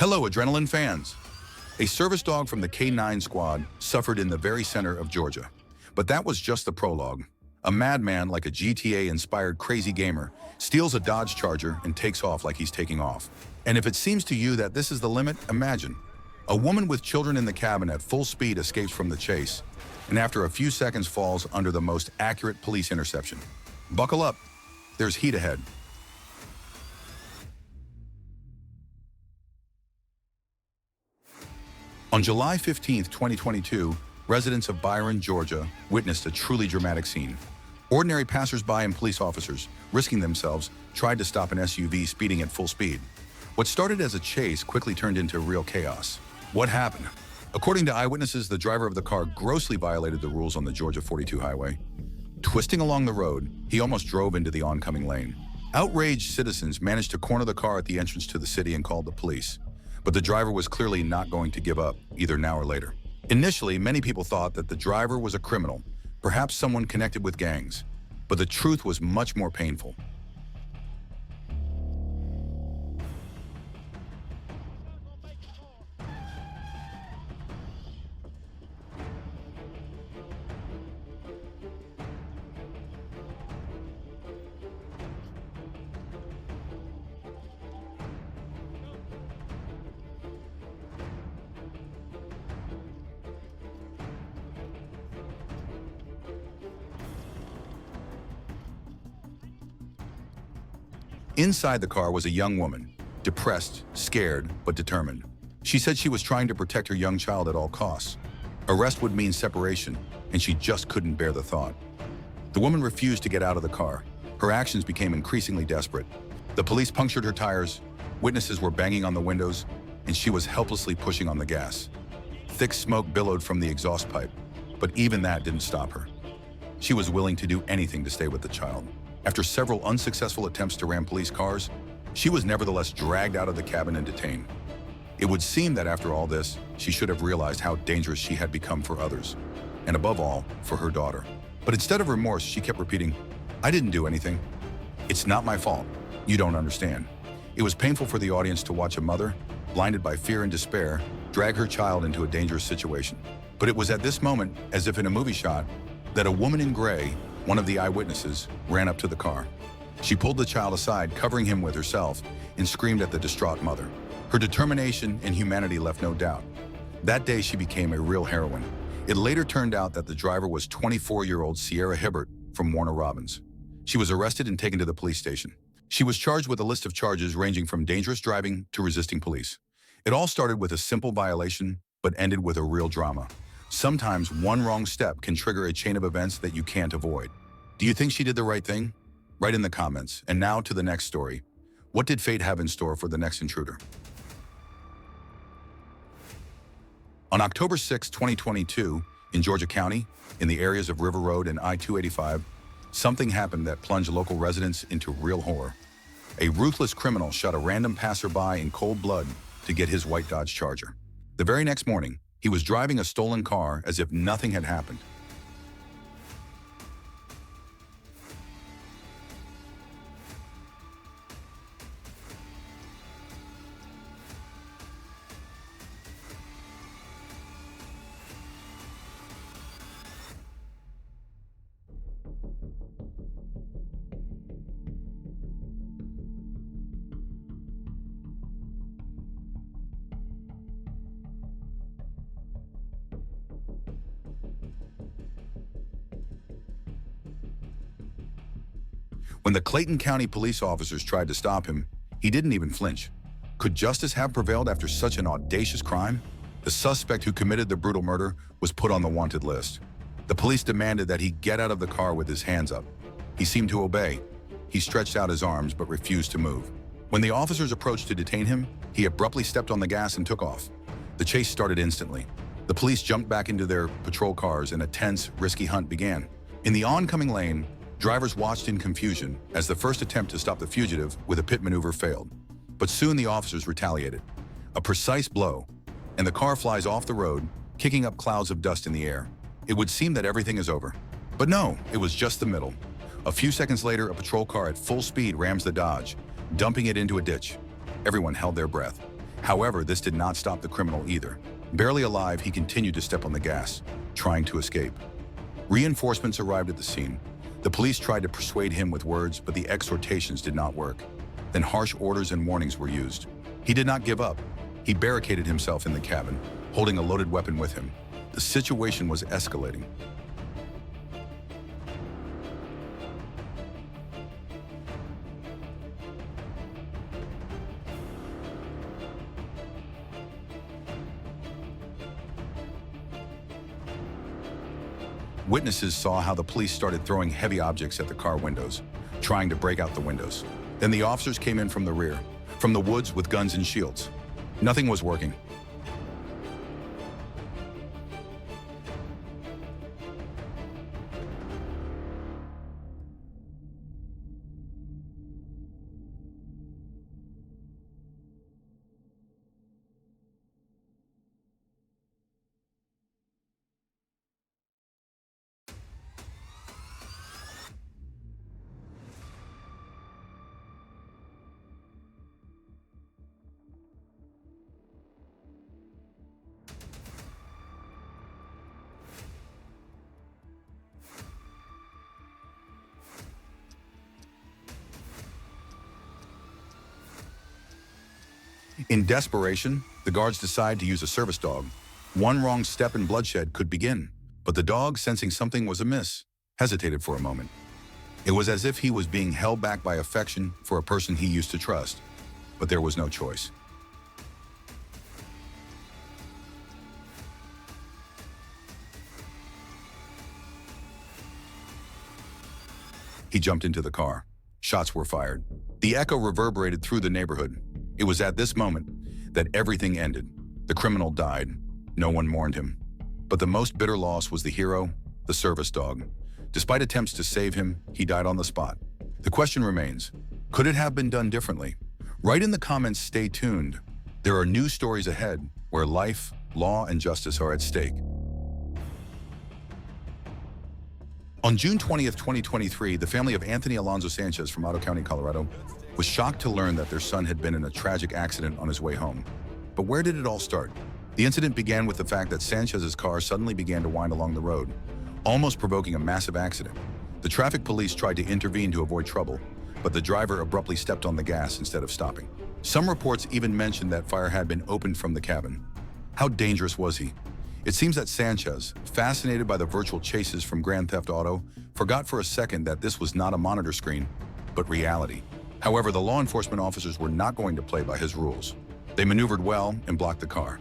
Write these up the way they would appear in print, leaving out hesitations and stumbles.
Hello, adrenaline fans. A service dog from the K9 squad suffered in the very center of Georgia. But that was just the prologue. A madman like a GTA-inspired crazy gamer steals a Dodge Charger and takes off like he's taking off. And if it seems to you that this is the limit, imagine. A woman with children in the cabin at full speed escapes from the chase, and after a few seconds falls under the most accurate police interception. Buckle up, there's heat ahead. On July 15, 2022, residents of Byron, Georgia, witnessed a truly dramatic scene. Ordinary passersby and police officers, risking themselves, tried to stop an SUV speeding at full speed. What started as a chase quickly turned into real chaos. What happened? According to eyewitnesses, the driver of the car grossly violated the rules on the Georgia 42 highway. Twisting along the road, he almost drove into the oncoming lane. Outraged citizens managed to corner the car at the entrance to the city and called the police. But the driver was clearly not going to give up, either now or later. Initially, many people thought that the driver was a criminal, perhaps someone connected with gangs. But the truth was much more painful. Inside the car was a young woman, depressed, scared, but determined. She said she was trying to protect her young child at all costs. Arrest would mean separation, and she just couldn't bear the thought. The woman refused to get out of the car. Her actions became increasingly desperate. The police punctured her tires, witnesses were banging on the windows, and she was helplessly pushing on the gas. Thick smoke billowed from the exhaust pipe, but even that didn't stop her. She was willing to do anything to stay with the child. After several unsuccessful attempts to ram police cars, she was nevertheless dragged out of the cabin and detained. It would seem that after all this, she should have realized how dangerous she had become for others, and above all, for her daughter. But instead of remorse, she kept repeating, "I didn't do anything. It's not my fault. You don't understand." It was painful for the audience to watch a mother, blinded by fear and despair, drag her child into a dangerous situation. But it was at this moment, as if in a movie shot, that a woman in gray, one of the eyewitnesses, ran up to the car. She pulled the child aside, covering him with herself, and screamed at the distraught mother. Her determination and humanity left no doubt. That day, she became a real heroine. It later turned out that the driver was 24-year-old Sierra Hibbert from Warner Robins. She was arrested and taken to the police station. She was charged with a list of charges ranging from dangerous driving to resisting police. It all started with a simple violation, but ended with a real drama. Sometimes one wrong step can trigger a chain of events that you can't avoid. Do you think she did the right thing? Write in the comments. And now to the next story. What did fate have in store for the next intruder? On October 6, 2022, in Georgia County, in the areas of River Road and I-285, something happened that plunged local residents into real horror. A ruthless criminal shot a random passerby in cold blood to get his white Dodge Charger. The very next morning, he was driving a stolen car as if nothing had happened. When the Clayton County police officers tried to stop him, he didn't even flinch. Could justice have prevailed after such an audacious crime? The suspect who committed the brutal murder was put on the wanted list. The police demanded that he get out of the car with his hands up. He seemed to obey. He stretched out his arms but refused to move. When the officers approached to detain him, he abruptly stepped on the gas and took off. The chase started instantly. The police jumped back into their patrol cars and a tense, risky hunt began. In the oncoming lane, drivers watched in confusion as the first attempt to stop the fugitive with a pit maneuver failed. But soon the officers retaliated. A precise blow, and the car flies off the road, kicking up clouds of dust in the air. It would seem that everything is over. But no, it was just the middle. A few seconds later, a patrol car at full speed rams the Dodge, dumping it into a ditch. Everyone held their breath. However, this did not stop the criminal either. Barely alive, he continued to step on the gas, trying to escape. Reinforcements arrived at the scene. The police tried to persuade him with words, but the exhortations did not work. Then harsh orders and warnings were used. He did not give up. He barricaded himself in the cabin, holding a loaded weapon with him. The situation was escalating. Witnesses saw how the police started throwing heavy objects at the car windows, trying to break out the windows. Then the officers came in from the rear, from the woods with guns and shields. Nothing was working. In desperation, the guards decide to use a service dog. One wrong step and bloodshed could begin, but the dog, sensing something was amiss, hesitated for a moment. It was as if he was being held back by affection for a person he used to trust, but there was no choice. He jumped into the car. Shots were fired. The echo reverberated through the neighborhood. It was at this moment that everything ended. The criminal died. No one mourned him. But the most bitter loss was the hero, the service dog. Despite attempts to save him, he died on the spot. The question remains, could it have been done differently? Write in the comments, stay tuned. There are new stories ahead where life, law, and justice are at stake. On June 20th, 2023, the family of Anthony Alonzo Sanchez from Otto County, Colorado, was shocked to learn that their son had been in a tragic accident on his way home. But where did it all start? The incident began with the fact that Sanchez's car suddenly began to wind along the road, almost provoking a massive accident. The traffic police tried to intervene to avoid trouble, but the driver abruptly stepped on the gas instead of stopping. Some reports even mentioned that fire had been opened from the cabin. How dangerous was he? It seems that Sanchez, fascinated by the virtual chases from Grand Theft Auto, forgot for a second that this was not a monitor screen, but reality. However, the law enforcement officers were not going to play by his rules. They maneuvered well and blocked the car.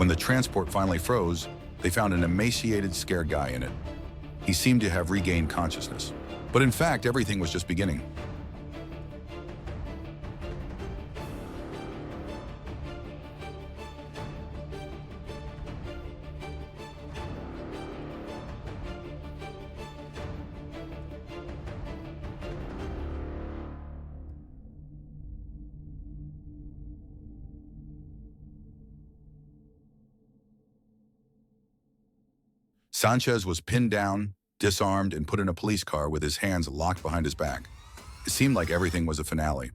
When the transport finally froze, they found an emaciated, scared guy in it. He seemed to have regained consciousness. But in fact, everything was just beginning. Sanchez was pinned down, disarmed, and put in a police car with his hands locked behind his back. It seemed like everything was a finale.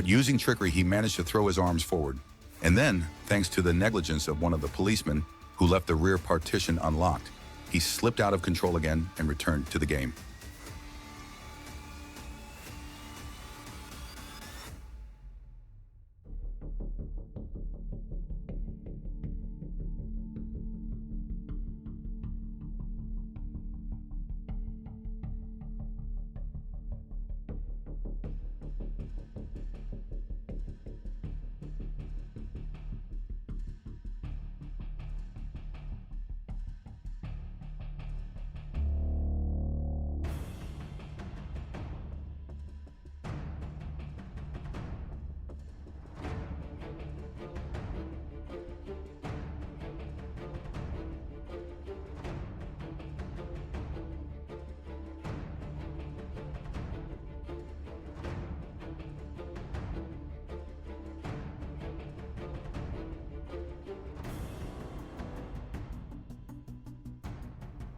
But using trickery, he managed to throw his arms forward. And then, thanks to the negligence of one of the policemen who left the rear partition unlocked, he slipped out of control again and returned to the game.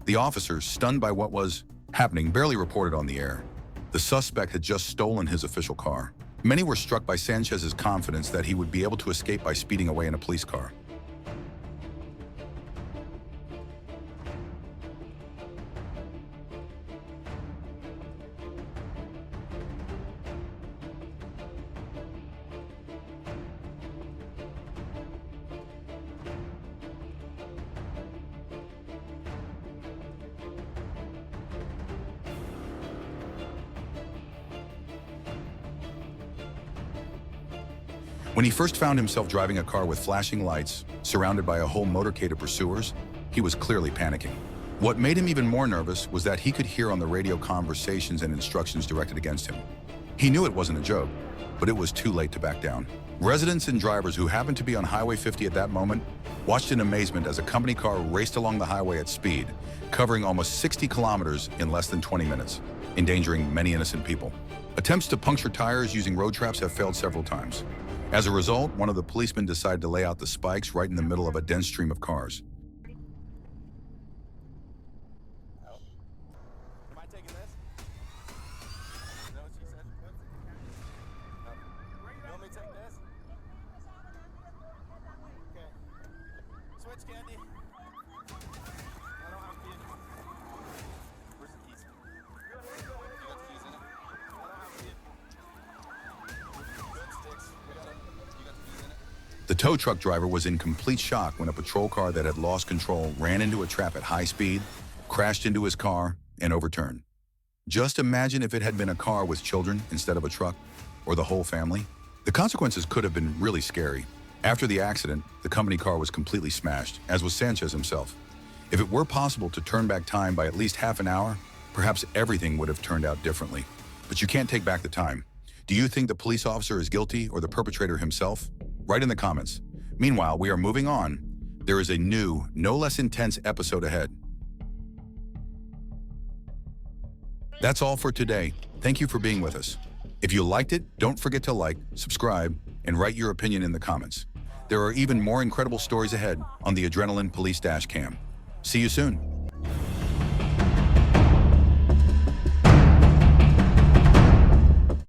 The officers, stunned by what was happening, barely reported on the air. The suspect had just stolen his official car. Many were struck by Sanchez's confidence that he would be able to escape by speeding away in a police car. When he first found himself driving a car with flashing lights, surrounded by a whole motorcade of pursuers, he was clearly panicking. What made him even more nervous was that he could hear on the radio conversations and instructions directed against him. He knew it wasn't a joke, but it was too late to back down. Residents and drivers who happened to be on Highway 50 at that moment watched in amazement as a company car raced along the highway at speed, covering almost 60 kilometers in less than 20 minutes, endangering many innocent people. Attempts to puncture tires using road traps have failed several times. As a result, one of the policemen decided to lay out the spikes right in the middle of a dense stream of cars. Am I taking this? Is that what she said? You want me to take this? Okay. Switch, Candy. I don't have keys. Where's the keys? You got the keys in it? I don't have keys. Good sticks. You got the keys in it? The tow truck driver was in complete shock when a patrol car that had lost control ran into a trap at high speed, crashed into his car, and overturned. Just imagine if it had been a car with children instead of a truck, or the whole family. The consequences could have been really scary. After the accident, the company car was completely smashed, as was Sanchez himself. If it were possible to turn back time by at least half an hour, perhaps everything would have turned out differently. But you can't take back the time. Do you think the police officer is guilty or the perpetrator himself? Write in the comments. Meanwhile, we are moving on. There is a new, no less intense episode ahead. That's all for today. Thank you for being with us. If you liked it, don't forget to like, subscribe, and write your opinion in the comments. There are even more incredible stories ahead on the Adrenaline Police Dash Cam. See you soon.